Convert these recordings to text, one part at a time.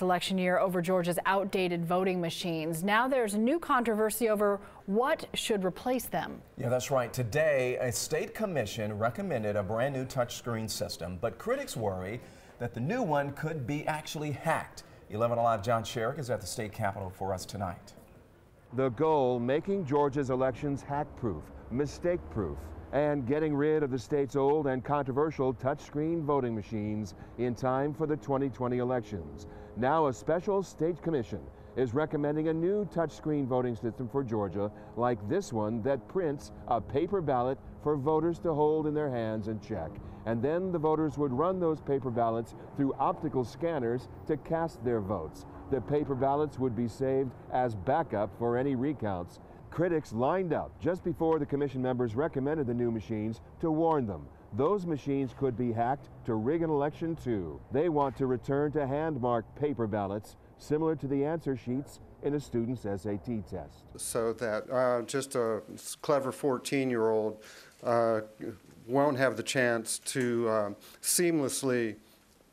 Election year over Georgia's outdated voting machines. Now there's new controversy over what should replace them. Yeah, that's right. Today, a state commission recommended a brand new touchscreen system, but critics worry that the new one could be actually hacked. 11 Alive John Sherrick is at the state capitol for us tonight. The goal, making Georgia's elections hack-proof, mistake-proof, and getting rid of the state's old and controversial touchscreen voting machines in time for the 2020 elections. Now a special state commission is recommending a new touchscreen voting system for Georgia, like this one that prints a paper ballot for voters to hold in their hands and check. And then the voters would run those paper ballots through optical scanners to cast their votes. The paper ballots would be saved as backup for any recounts. Critics lined up just before the commission members recommended the new machines to warn them. Those machines could be hacked to rig an election too. They want to return to hand-marked paper ballots, similar to the answer sheets in a student's SAT test. So that just a clever 14-year-old won't have the chance to seamlessly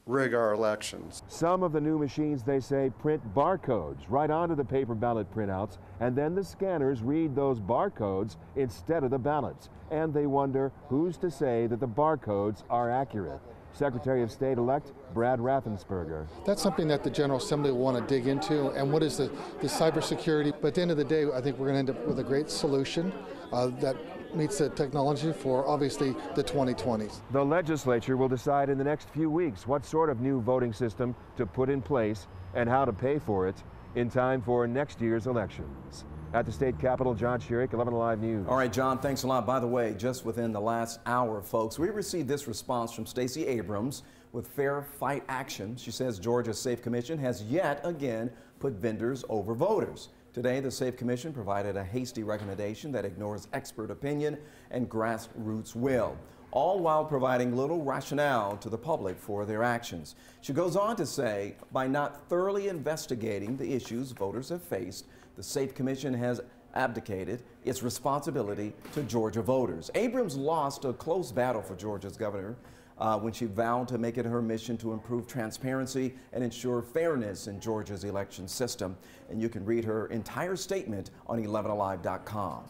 rig our elections. Some of the new machines, they say, print barcodes right onto the paper ballot printouts, and then the scanners read those barcodes instead of the ballots. And they wonder who's to say that the barcodes are accurate. Secretary of State-elect Brad Raffensperger. That's something that the General Assembly will want to dig into, and what is the cybersecurity. But at the end of the day, I think we're going to end up with a great solution that meets the technology for, obviously, the 2020s. The legislature will decide in the next few weeks what sort of new voting system to put in place and how to pay for it in time for next year's elections. At the state capitol, John Sherrick, 11 Alive News. All right, John, thanks a lot. By the way, just within the last hour, folks, we received this response from Stacey Abrams with Fair Fight Action. She says Georgia's Safe Commission has yet again put vendors over voters. Today, the Safe Commission provided a hasty recommendation that ignores expert opinion and grassroots will, all while providing little rationale to the public for their actions. She goes on to say, by not thoroughly investigating the issues voters have faced, the Safe Commission has abdicated its responsibility to Georgia voters. Abrams lost a close battle for Georgia's governor when she vowed to make it her mission to improve transparency and ensure fairness in Georgia's election system. And you can read her entire statement on 11alive.com.